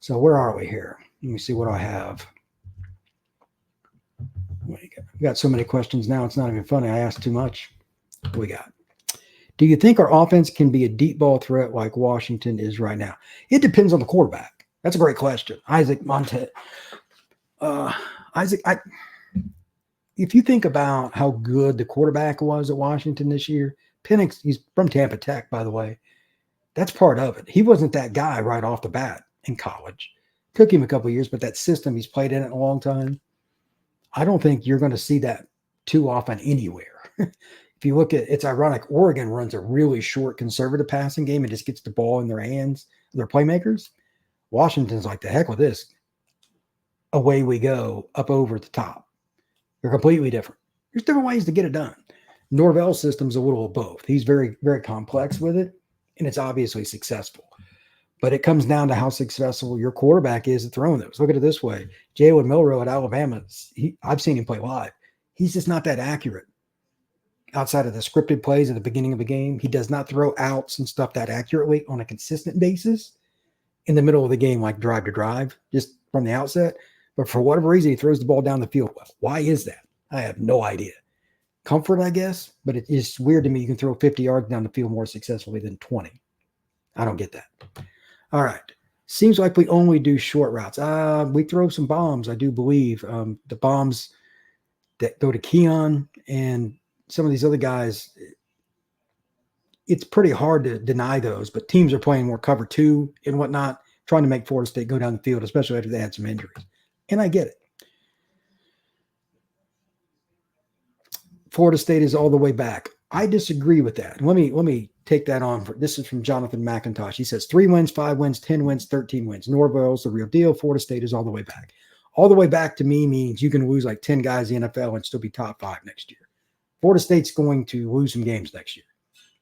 So where are we here? Let me see what I have. We got so many questions now. It's not even funny. I asked too much. What we got? Do you think our offense can be a deep ball threat like Washington is right now? It depends on the quarterback. That's a great question. Isaac Monte. Isaac, if you think about how good the quarterback was at Washington this year, Penix, he's from Tampa Tech, by the way. That's part of it. He wasn't that guy right off the bat in college. Took him a couple of years, but that system, he's played in it a long time. I don't think you're going to see that too often anywhere. If you look at, it's ironic, Oregon runs a really short conservative passing game and just gets the ball in their hands, their playmakers. Washington's like, the heck with this. Away we go, up over the top. They're completely different. There's different ways to get it done. Norvell's system's a little of both. He's very, very complex with it, and it's obviously successful. But it comes down to how successful your quarterback is at throwing those. Look at it this way. Jalen Milroe at Alabama, I've seen him play live. He's just not that accurate. Outside of the scripted plays at the beginning of the game, he does not throw outs and stuff that accurately on a consistent basis in the middle of the game, like drive to drive, just from the outset. But for whatever reason, he throws the ball down the field well. Why is that? I have no idea. Comfort, I guess, but it is weird to me you can throw 50 yards down the field more successfully than 20. I don't get that. All right. Seems like we only do short routes. We throw some bombs, I do believe. The bombs that go to Keon and some of these other guys, it's pretty hard to deny those, but teams are playing more cover 2 and whatnot, trying to make Florida State go down the field, especially after they had some injuries. And I get it. Florida State is all the way back. I disagree with that. Let me take that on. This is from Jonathan McIntosh. He says 3 wins, 5 wins, 10 wins, 13 wins. Norvell's the real deal. Florida State is all the way back. All the way back to me means you can lose like 10 guys in the NFL and still be top 5 next year. Florida State's going to lose some games next year.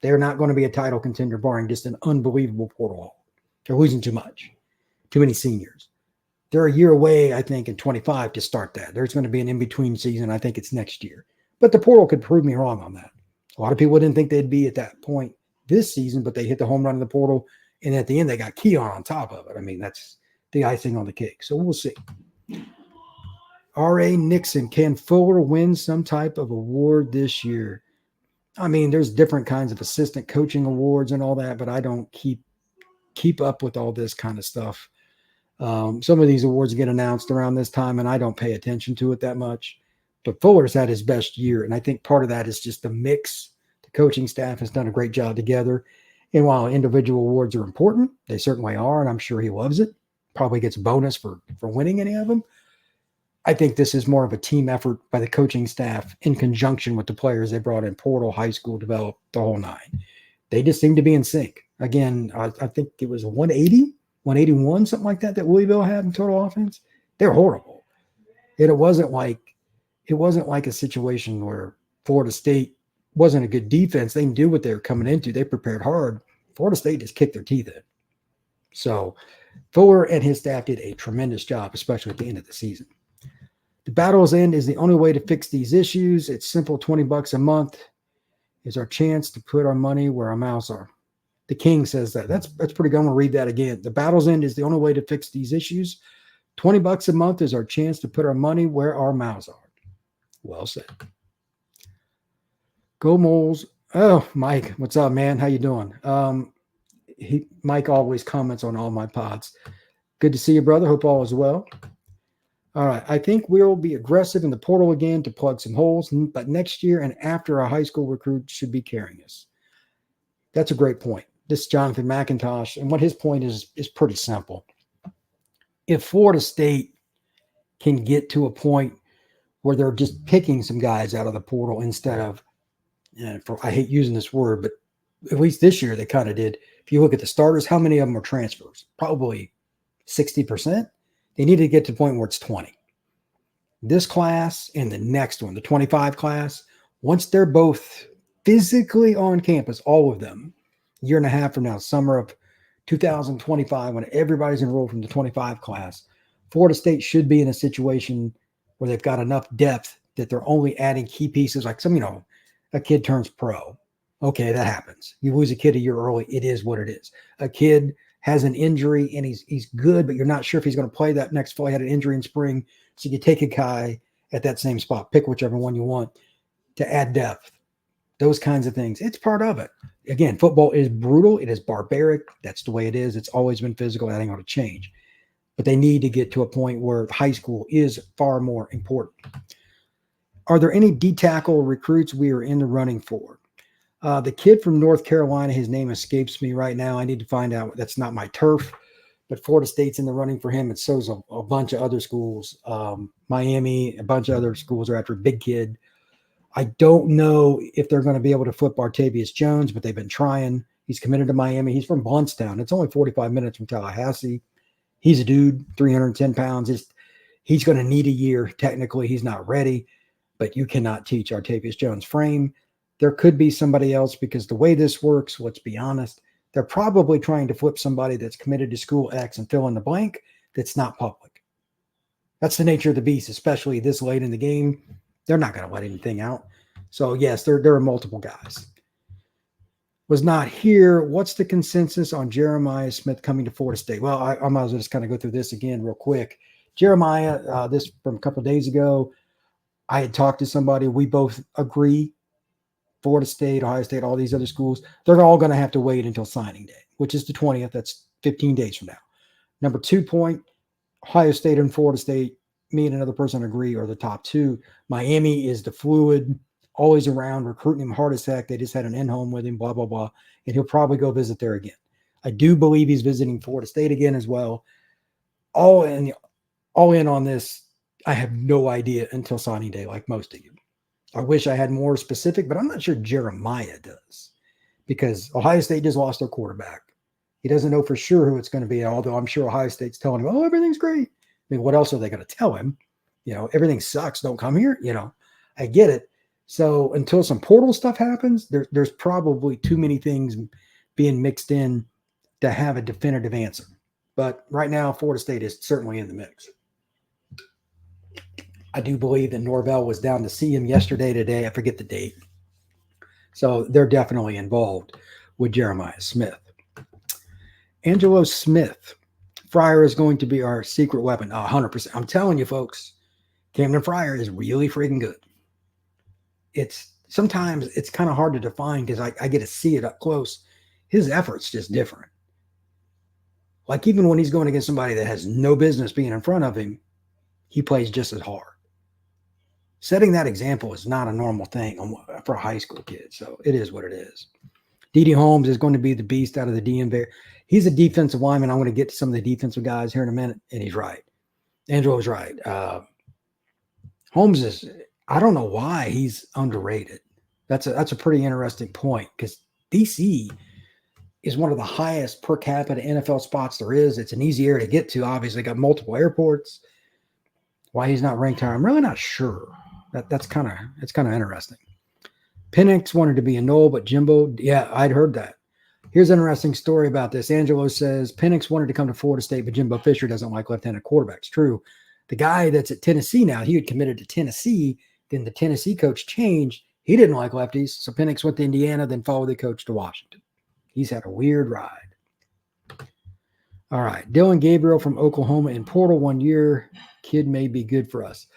They're not going to be a title contender barring just an unbelievable portal haul. They're losing too much. Too many seniors. They're a year away, I think, in 25 to start that. There's going to be an in-between season. I think it's next year. But the portal could prove me wrong on that. A lot of people didn't think they'd be at that point this season, but they hit the home run in the portal. And at the end, they got Keon on top of it. I mean, that's the icing on the cake. So we'll see. R.A. Nixon, can Fuller win some type of award this year? I mean, there's different kinds of assistant coaching awards and all that, but I don't keep up with all this kind of stuff. Some of these awards get announced around this time, and I don't pay attention to it that much. But Fuller's had his best year, and I think part of that is just the mix. The coaching staff has done a great job together. And while individual awards are important, they certainly are, and I'm sure he loves it. Probably gets a bonus for winning any of them. I think this is more of a team effort by the coaching staff in conjunction with the players they brought in, portal, high school, developed, the whole nine. They just seem to be in sync. Again, I think it was 180, 181, something like that Louisville had in total offense. They're horrible. And it wasn't like a situation where Florida State wasn't a good defense. They knew what they were coming into. They prepared hard. Florida State just kicked their teeth in. So Fuller and his staff did a tremendous job, especially at the end of the season. The battle's end is the only way to fix these issues. It's simple. $20 a month is our chance to put our money where our mouths are. The King says that. That's pretty good. I'm going to read that again. The battle's end is the only way to fix these issues. $20 a month is our chance to put our money where our mouths are. Well said. Go Moles. Oh, Mike, what's up, man? How you doing? Mike always comments on all my pods. Good to see you, brother. Hope all is well. All right. I think we'll be aggressive in the portal again to plug some holes, but next year and after our high school recruits should be carrying us. That's a great point. This is Jonathan McIntosh, and what his point is pretty simple. If Florida State can get to a point where they're just picking some guys out of the portal instead of, I hate using this word, but at least this year they kind of did. If you look at the starters, how many of them are transfers? Probably 60%. They need to get to the point where it's 20. This class and the next one, the 25 class, once they're both physically on campus, all of them, a year and a half from now, summer of 2025, when everybody's enrolled from the 25 class, Florida State should be in a situation where they've got enough depth that they're only adding key pieces like a kid turns pro. Okay, that happens. You lose a kid a year early. It is what it is. A kid has an injury and he's good, but you're not sure if he's going to play that next fall. He had an injury in spring. So you take a guy at that same spot, pick whichever one you want to add depth. Those kinds of things. It's part of it. Again, football is brutal. It is barbaric. That's the way it is. It's always been physical. That ain't going to change. But they need to get to a point where high school is far more important. Are there any D-tackle recruits we are in the running for? The kid from North Carolina, his name escapes me right now. I need to find out. That's not my turf. But Florida State's in the running for him. And so's a bunch of other schools. Miami, a bunch of other schools are after a big kid. I don't know if they're going to be able to flip Artavius Jones, but they've been trying. He's committed to Miami. He's from Blountstown. It's only 45 minutes from Tallahassee. He's a dude, 310 pounds. He's going to need a year. Technically, he's not ready, but you cannot teach Artavius Jones' frame. There could be somebody else because the way this works, let's be honest, they're probably trying to flip somebody that's committed to school X and fill in the blank that's not public. That's the nature of the beast, especially this late in the game. They're not going to let anything out. So, yes, there are multiple guys. Was not here. What's the consensus on Jeremiah Smith coming to Florida State? Well, I might as well just kind of go through this again real quick. Jeremiah, this from a couple of days ago, I had talked to somebody. We both agree. Florida State, Ohio State, all these other schools, they're all going to have to wait until signing day, which is the 20th. That's 15 days from now. Number 2 point, Ohio State and Florida State, me and another person agree, are the top two. Miami is the fluid, always around, recruiting him hard as heck. They just had an in-home with him, blah, blah, blah. And he'll probably go visit there again. I do believe he's visiting Florida State again as well. All in on this, I have no idea until signing day, like most of you. I wish I had more specific, but I'm not sure Jeremiah does because Ohio State just lost their quarterback. He doesn't know for sure who it's going to be, although I'm sure Ohio State's telling him, oh, everything's great. I mean, what else are they going to tell him? Everything sucks. Don't come here. I get it. So until some portal stuff happens, there's probably too many things being mixed in to have a definitive answer. But right now, Florida State is certainly in the mix. I do believe that Norvell was down to see him today. I forget the date. So they're definitely involved with Jeremiah Smith. Angelo Smith. Fryer is going to be our secret weapon. 100%. I'm telling you, folks, Camden Fryer is really freaking good. Sometimes it's kind of hard to define because I get to see it up close. His effort's just different. Like even when he's going against somebody that has no business being in front of him, he plays just as hard. Setting that example is not a normal thing for a high school kid. So it is what it is. D.D. Holmes is going to be the beast out of the DMV. He's a defensive lineman. I'm going to get to some of the defensive guys here in a minute, and he's right. Angelo was right. Holmes is, I don't know why he's underrated. That's a pretty interesting point because DC is one of the highest per capita NFL spots there is. It's an easy area to get to. Obviously, got multiple airports. Why he's not ranked higher, I'm really not sure. It's kind of interesting. Penix wanted to be a Knoll, but Jimbo, yeah, I'd heard that. Here's an interesting story about this. Angelo says Penix wanted to come to Florida State, but Jimbo Fisher doesn't like left-handed quarterbacks. True. The guy that's at Tennessee now, he had committed to Tennessee. Then the Tennessee coach changed. He didn't like lefties, so Penix went to Indiana, then followed the coach to Washington. He's had a weird ride. All right. Dylan Gabriel from Oklahoma in portal 1 year. Kid may be good for us.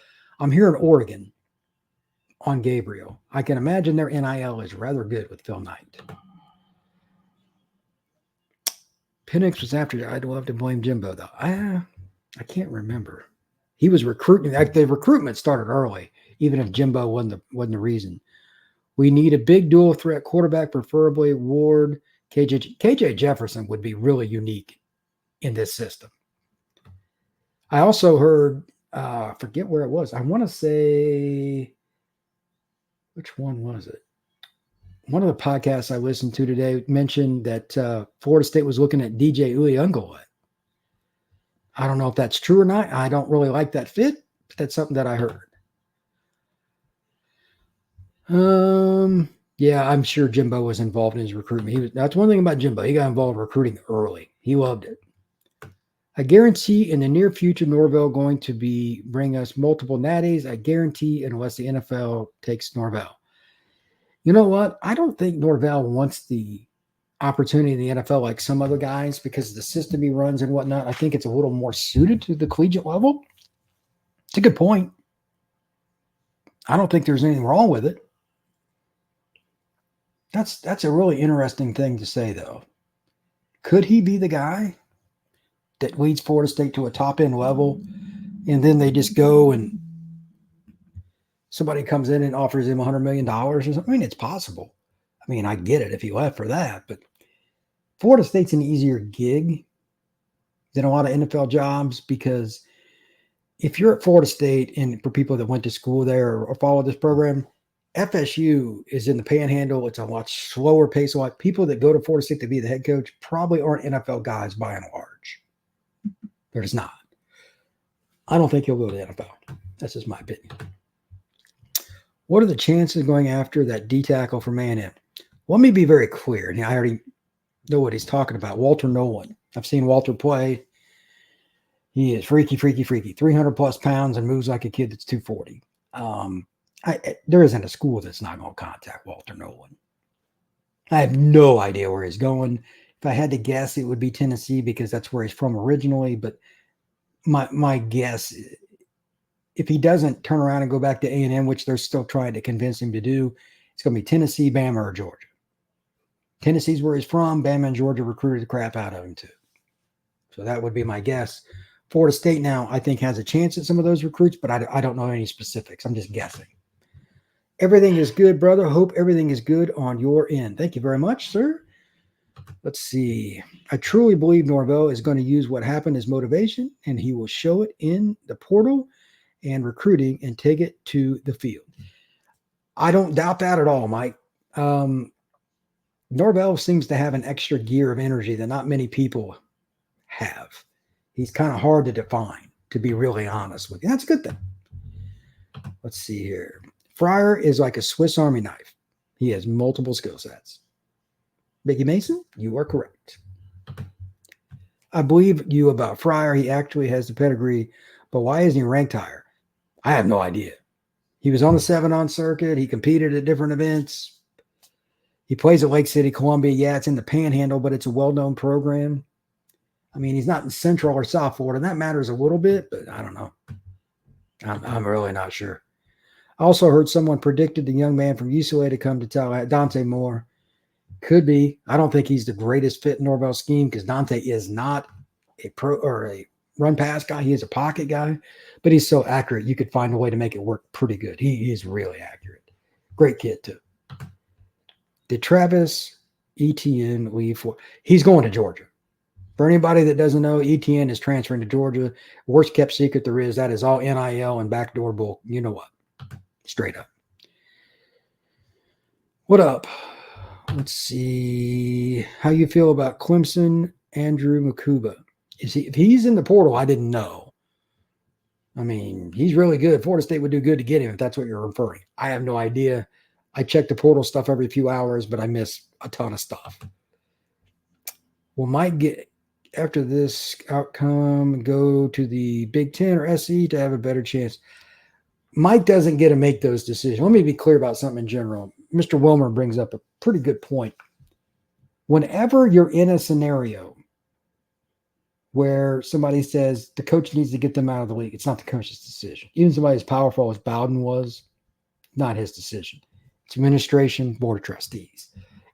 I'm here in Oregon on Gabriel. I can imagine their NIL is rather good with Phil Knight. Penix was after. I'd love to blame Jimbo, though. I can't remember. He was recruiting. The recruitment started early, even if Jimbo wasn't the reason. We need a big dual threat quarterback, preferably Ward. KJ Jefferson would be really unique in this system. I also heard, forget where it was. I want to say, which one was it? One of the podcasts I listened to today mentioned that Florida State was looking at DJ Uiagalelei. I don't know if that's true or not. I don't really like that fit, but that's something that I heard. Yeah, I'm sure Jimbo was involved in his recruitment. That's one thing about Jimbo. He got involved in recruiting early. He loved it. I guarantee in the near future, Norvell going to bring us multiple natties. I guarantee unless the NFL takes Norvell. You know what? I don't think Norvell wants the opportunity in the NFL like some other guys because of the system he runs and whatnot. I think it's a little more suited to the collegiate level. It's a good point. I don't think there's anything wrong with it. That's a really interesting thing to say, though. Could he be the guy that leads Florida State to a top-end level, and then they just go and somebody comes in and offers him $100 million or something? I mean, it's possible. I mean, I get it if he left for that, but Florida State's an easier gig than a lot of NFL jobs because if you're at Florida State, and for people that went to school there or follow this program, FSU is in the Panhandle. It's a lot slower pace. A lot people that go to Florida State to be the head coach probably aren't NFL guys by and large. They're just not. I don't think he'll go to the NFL. That's just my opinion. What are the chances of going after that D tackle from A&M? Let me be very clear. Now, I already know what he's talking about. Walter Nolan. I've seen Walter play. He is freaky, 300 plus pounds and moves like a kid that's 240. There isn't a school that's not going to contact Walter Nolan. I have no idea where he's going. If I had to guess, it would be Tennessee because that's where he's from originally. But my guess, if he doesn't turn around and go back to A&M, which they're still trying to convince him to do, it's going to be Tennessee, Bama, or Georgia. Tennessee's where he's from. Bama and Georgia recruited the crap out of him too. So that would be my guess. Florida State now, I think, has a chance at some of those recruits, but I don't know any specifics. I'm just guessing. Everything is good, brother. Hope everything is good on your end. Thank you very much, sir. Let's see. I truly believe Norvell is going to use what happened as motivation, and he will show it in the portal and recruiting and take it to the field. I don't doubt that at all, Mike. Norvell seems to have an extra gear of energy that not many people have. He's kind of hard to define, to be really honest with you. That's a good thing. Let's see here. Fryer is like a Swiss Army knife. He has multiple skill sets. Biggie Mason, you are correct. I believe you about Fryer. He actually has the pedigree, but why isn't he ranked higher? I have no idea. He was on the 7-on circuit. He competed at different events. He plays at Lake City, Columbia. Yeah, it's in the Panhandle, but it's a well-known program. I mean, he's not in Central or South Florida, and that matters a little bit, but I don't know. I'm really not sure. I also heard someone predicted the young man from UCLA to come to Tallahassee, Dante Moore. Could be. I don't think he's the greatest fit in Norvell's scheme because Dante is not a pro or a run pass guy. He is a pocket guy, but he's so accurate. You could find a way to make it work pretty good. He is really accurate. Great kid, too. Did Travis Etienne leave for? He's going to Georgia. For anybody that doesn't know, Etienne is transferring to Georgia. Worst kept secret there is. That is all NIL and backdoor bull. You know what? Straight up. What up? Let's see. How you feel about Clemson, Andrew Makuba? If he's in the portal, I didn't know. I mean, he's really good. Florida State would do good to get him if that's what you're referring. I have no idea. I check the portal stuff every few hours, but I miss a ton of stuff. Will Mike get, after this outcome, go to the Big Ten or SEC to have a better chance? Mike doesn't get to make those decisions. Let me be clear about something in general. Mr. Wilmer brings up a pretty good point. Whenever you're in a scenario where somebody says the coach needs to get them out of the league, it's not the coach's decision. Even somebody as powerful as Bowden was, not his decision. It's administration, board of trustees.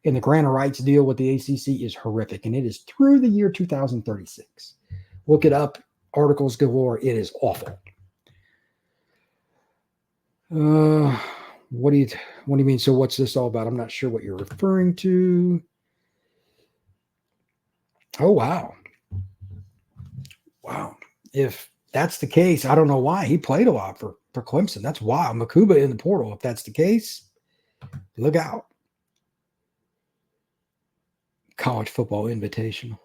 And the grant of rights deal with the ACC is horrific, and it is through the year 2036. Look it up. Articles galore. It is awful. What do you mean? So what's this all about? I'm not sure what you're referring to. Oh, wow. Wow. If that's the case, I don't know why. He played a lot for Clemson. That's wild. Makuba in the portal. If that's the case, look out. College football invitational.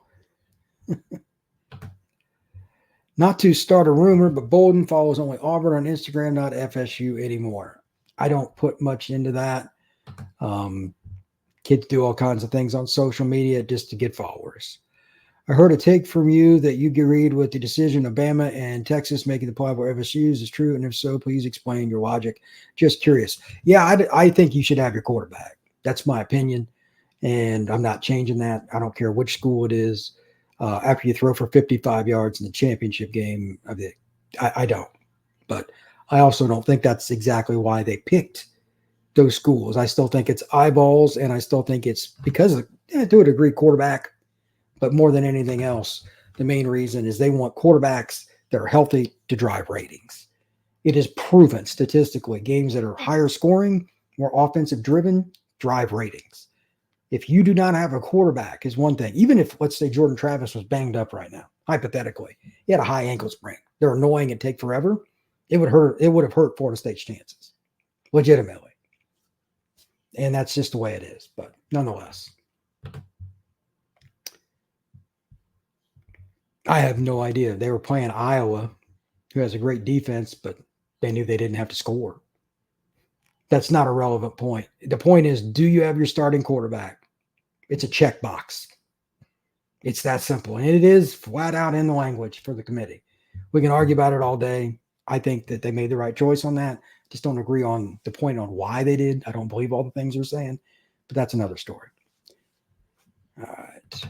Not to start a rumor, but Bolden follows only Auburn on Instagram, not FSU anymore. I don't put much into that. Kids do all kinds of things on social media just to get followers. I heard a take from you that you agreed with the decision of Bama and Texas making the pliable FSUs is true, and if so, please explain your logic. Just curious. Yeah, I think you should have your quarterback. That's my opinion. And I'm not changing that. I don't care which school it is. After you throw for 55 yards in the championship game, I don't. But I also don't think that's exactly why they picked those schools. I still think it's eyeballs, and I still think it's because of, to a degree, quarterback. But more than anything else, the main reason is they want quarterbacks that are healthy to drive ratings. It is proven statistically, games that are higher scoring, more offensive driven, drive ratings. If you do not have a quarterback is one thing. Even if, let's say, Jordan Travis was banged up right now, hypothetically, he had a high ankle sprain. They're annoying and take forever. It would hurt. It would have hurt Florida State's chances, legitimately. And that's just the way it is. But nonetheless, I have no idea. They were playing Iowa, who has a great defense, but they knew they didn't have to score. That's not a relevant point. The point is, do you have your starting quarterback? It's a checkbox. It's that simple. And it is flat out in the language for the committee. We can argue about it all day. I think that they made the right choice on that. Just don't agree on the point on why they did. I don't believe all the things they're saying, but that's another story. All right.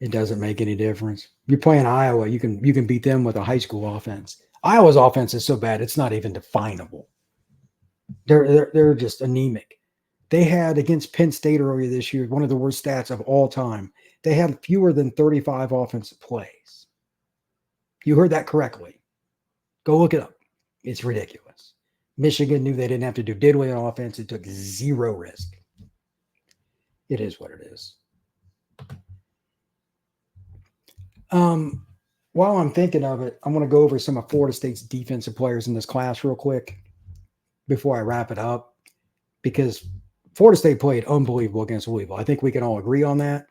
It doesn't make any difference. You're playing Iowa, you can beat them with a high school offense. Iowa's offense is so bad it's not even definable. They're just anemic. They had against Penn State earlier this year one of the worst stats of all time. They had fewer than 35 offensive plays. You heard that correctly. Go look it up. It's ridiculous. Michigan knew they didn't have to do diddly on offense. It took zero risk. It is what it is. While I'm thinking of it, I want to go over some of Florida State's defensive players in this class real quick before I wrap it up, because Florida State played unbelievable against Louisville. I think we can all agree on that.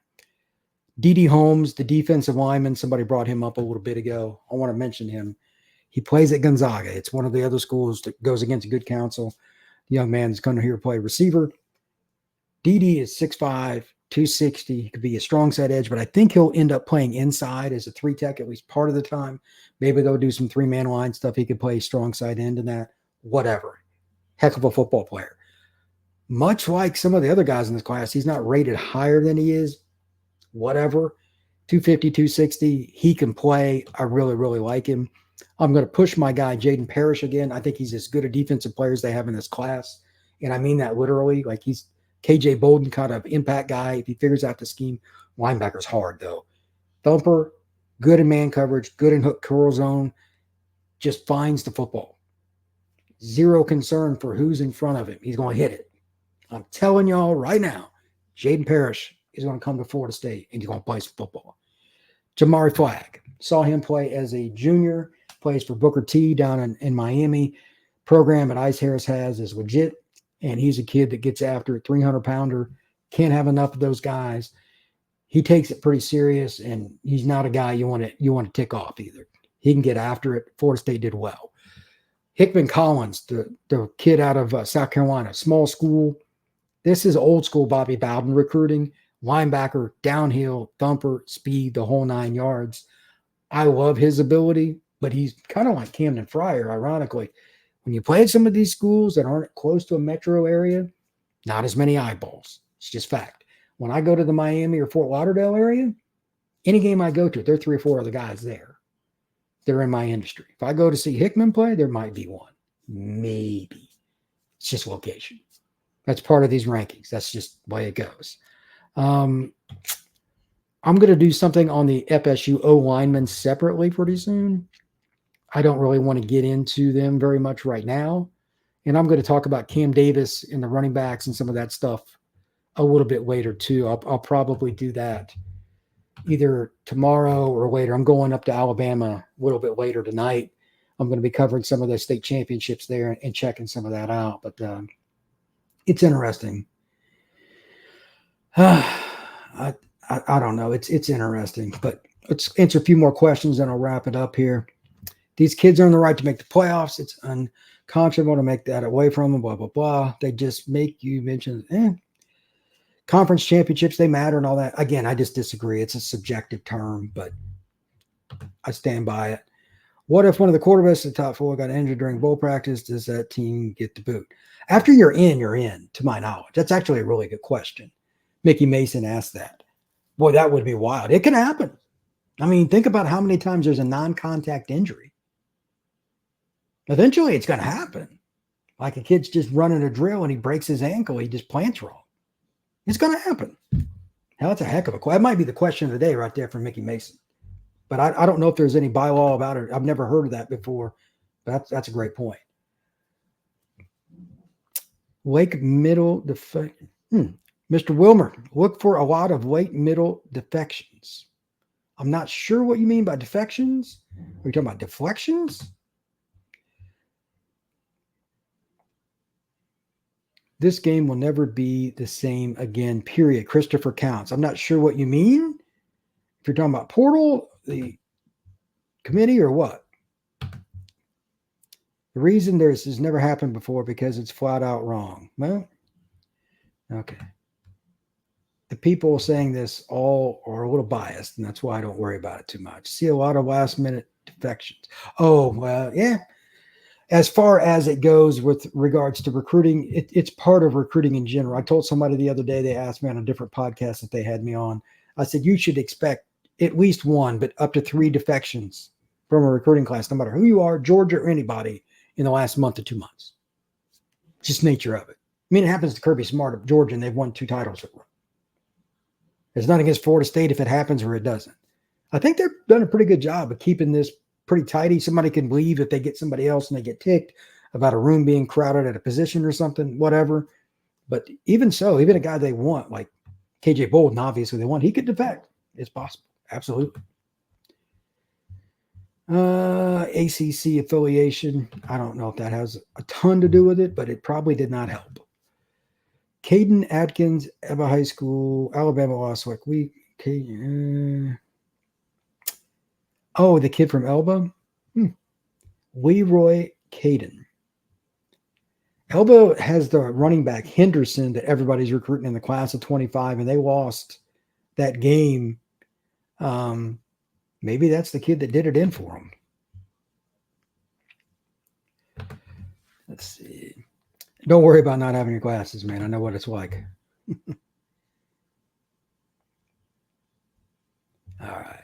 D.D. Holmes, the defensive lineman, somebody brought him up a little bit ago. I want to mention him. He plays at Gonzaga. It's one of the other schools that goes against good counsel. The young man's coming here to play receiver. D.D. is 6'5", 260. He could be a strong side edge, but I think he'll end up playing inside as a 3-tech at least part of the time. Maybe they'll do some 3-man line stuff. He could play strong side end in that. Whatever. Heck of a football player. Much like some of the other guys in this class, he's not rated higher than he is. Whatever. 250, 260. He can play. I really, really like him. I'm going to push my guy, Jaden Parrish, again. I think he's as good a defensive player as they have in this class. And I mean that literally. Like, he's KJ Bolden kind of impact guy. If he figures out the scheme, linebacker's hard, though. Thumper, good in man coverage, good in hook curl zone, just finds the football. Zero concern for who's in front of him. He's going to hit it. I'm telling y'all right now, Jaden Parrish is going to come to Florida State, and he's going to play some football. Jamari Flagg. Saw him play as a junior. Plays for Booker T down in Miami. Program that Ice Harris has is legit. And he's a kid that gets after it, 300-pounder. Can't have enough of those guys. He takes it pretty serious, and he's not a guy you want to tick off either. He can get after it. Florida State did well. Hickman Collins, the kid out of South Carolina, small school. This is old school Bobby Bowden recruiting. Linebacker, downhill, thumper, speed, the whole 9 yards. I love his ability, but he's kind of like Camden Fryer, ironically. When you play at some of these schools that aren't close to a metro area, not as many eyeballs. It's just fact. When I go to the Miami or Fort Lauderdale area, any game I go to, there are 3 or 4 other guys there. They're in my industry. If I go to see Hickman play, there might be one. Maybe. It's just location. That's part of these rankings. That's just the way it goes. I'm going to do something on the FSU O linemen separately pretty soon. I don't really want to get into them very much right now. And I'm going to talk about Cam Davis and the running backs and some of that stuff a little bit later too. I'll probably do that either tomorrow or later. I'm going up to Alabama a little bit later tonight. I'm going to be covering some of the state championships there and checking some of that out. But it's interesting. I don't know. It's interesting. But let's answer a few more questions and I'll wrap it up here. These kids earn the right to make the playoffs. It's unconscionable to make that away from them, blah, blah, blah. They just make you mention conference championships, they matter and all that. Again, I just disagree. It's a subjective term, but I stand by it. What if one of the quarterbacks in the top 4 got injured during bowl practice? Does that team get the boot? After you're in, to my knowledge. That's actually a really good question. Mickey Mason asked that. Boy, that would be wild. It can happen. I mean, think about how many times there's a non-contact injury. Eventually, it's going to happen. Like a kid's just running a drill and he breaks his ankle. He just plants wrong. It's going to happen. Hell, that's a heck of a question. That might be the question of the day right there from Mickey Mason. But I don't know if there's any bylaw about it. I've never heard of that before. But that's a great point. Wake middle defection. Mr. Wilmer, look for a lot of late middle defections. I'm not sure what you mean by defections. Are you talking about deflections? This game will never be the same again, period. Christopher Counts. I'm not sure what you mean. If you're talking about portal, the committee, or what? The reason this has never happened before because it's flat out wrong. Well, okay. The people saying this all are a little biased, and that's why I don't worry about it too much. See a lot of last-minute defections. Oh, well, yeah. As far as it goes with regards to recruiting, it's part of recruiting in general. I told somebody the other day, they asked me on a different podcast that they had me on. I said, you should expect at least 1, but up to 3 defections from a recruiting class, no matter who you are, Georgia or anybody, in the last month to 2 months. Just nature of it. I mean, it happens to Kirby Smart of Georgia, and they've won 2 titles. There's nothing against Florida State if it happens or it doesn't. I think they've done a pretty good job of keeping this pretty tidy. Somebody can leave if they get somebody else and they get ticked about a room being crowded at a position or something, whatever. But even so, even a guy they want, like KJ Bolden, obviously they want, he could defect. It's possible. Absolutely. ACC affiliation. I don't know if that has a ton to do with it, but it probably did not help. Caden Atkins, Eva High School, Alabama lost like week. Oh, the kid from Elba? Leroy Caden. Elba has the running back Henderson that everybody's recruiting in the class of 25, and they lost that game. Maybe that's the kid that did it in for them. Let's see. Don't worry about not having your glasses, man. I know what it's like. All right.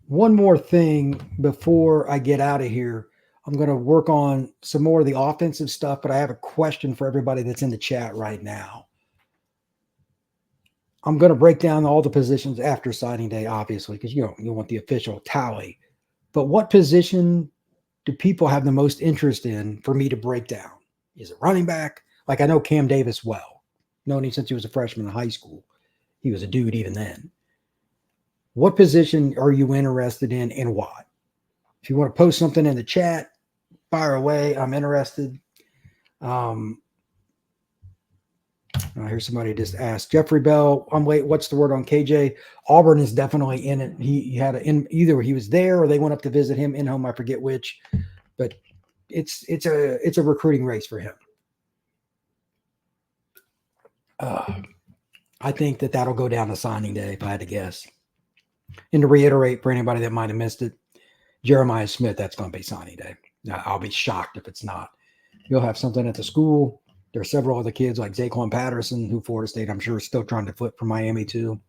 One more thing before I get out of here. I'm going to work on some more of the offensive stuff, but I have a question for everybody that's in the chat right now. I'm going to break down all the positions after signing day, obviously, because you want the official tally. But what position do people have the most interest in for me to break down? Is it running back? Like I know Cam Davis well. Known him since he was a freshman in high school. He was a dude even then. What position are you interested in and why? If you want to post something in the chat, fire away. I'm interested. I hear somebody just asked Jeffrey Bell. What's the word on KJ? Auburn is definitely in it. He had either he was there or they went up to visit him in home. I forget which, but it's a recruiting race for him. I think that'll go down to signing day if I had to guess. And to reiterate for anybody that might have missed it, Jeremiah Smith, that's going to be signing day. I'll be shocked if it's not. You'll have something at the school. There are several other kids like Zaquan Patterson, who Florida State, I'm sure, is still trying to flip from Miami too.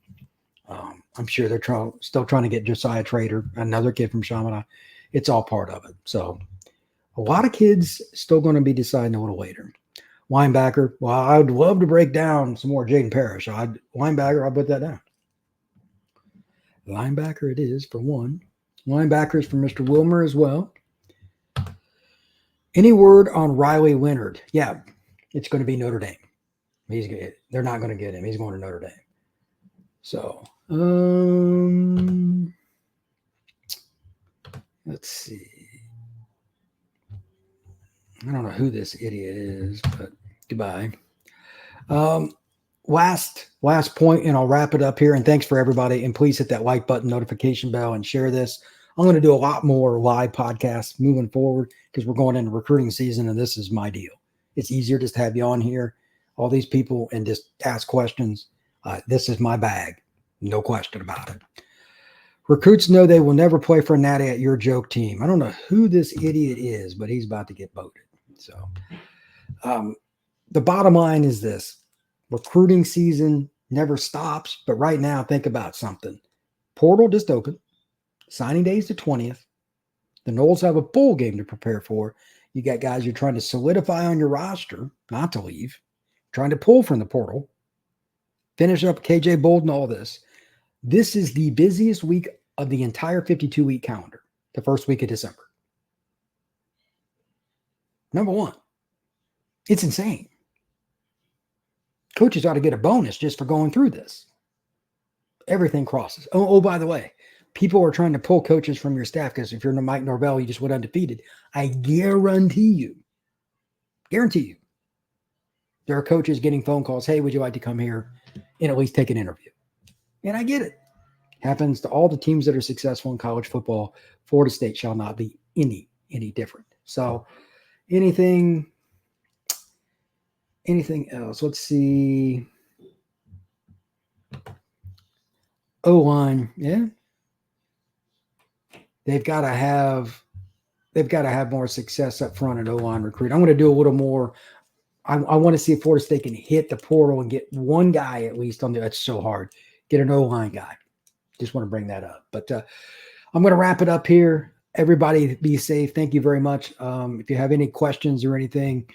I'm sure they're still trying to get Josiah Trader, another kid from Chaminade. It's all part of it. So a lot of kids still going to be deciding a little later. Linebacker, well, I would love to break down some more Jaden Parrish. Linebacker, I'll put that down. Linebacker it is for one. Linebackers for Mr. Wilmer as well. Any word on Riley Leonard? Yeah, it's going to be Notre Dame. They're not going to get him. He's going to Notre Dame. So, let's see. I don't know who this idiot is, but goodbye. Last point, and I'll wrap it up here. And thanks for everybody. And please hit that like button, notification bell, and share this. I'm going to do a lot more live podcasts moving forward because we're going into recruiting season, and this is my deal. It's easier just to have you on here, all these people, and just ask questions. This is my bag. No question about it. Recruits know they will never play for a natty at your joke team. I don't know who this idiot is, but he's about to get voted. So the bottom line is this. Recruiting season never stops, but right now, think about something. Portal just opened. Signing day is the 20th. The Noles have a bowl game to prepare for. You got guys you're trying to solidify on your roster, not to leave, trying to pull from the portal, finish up KJ Bolden, all this. This is the busiest week of the entire 52-week calendar, the first week of December. Number one, it's insane. Coaches ought to get a bonus just for going through this. Everything crosses. Oh, by the way, people are trying to pull coaches from your staff because if you're Mike Norvell, you just went undefeated. I guarantee you, there are coaches getting phone calls. Hey, would you like to come here and at least take an interview? And I get it. Happens to all the teams that are successful in college football. Florida State shall not be any different. So anything else? Let's see. O-line, yeah. They've got to have more success up front in O-line recruit. I'm going to do a little more. I want to see if Florida State can hit the portal and get one guy at least on there. That's so hard. Get an O-line guy. Just want to bring that up. But I'm going to wrap it up here. Everybody be safe. Thank you very much. If you have any questions or anything,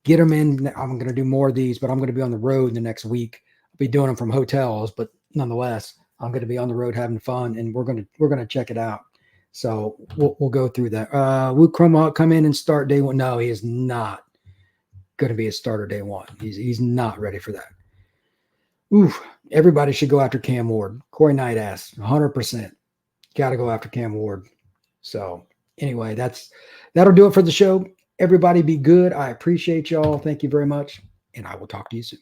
get them in. I'm going to do more of these, but I'm going to be on the road in the next week. I'll be doing them from hotels, but nonetheless, I'm going to be on the road having fun, and we're going to check it out. So we'll go through that. Luke Crumhawk come in and start day one. No, he is not going to be a starter day one. He's not ready for that. Oof. Everybody should go after Cam Ward. Corey Knight asked 100%. Got to go after Cam Ward. So anyway, that'll do it for the show. Everybody be good. I appreciate y'all. Thank you very much. And I will talk to you soon.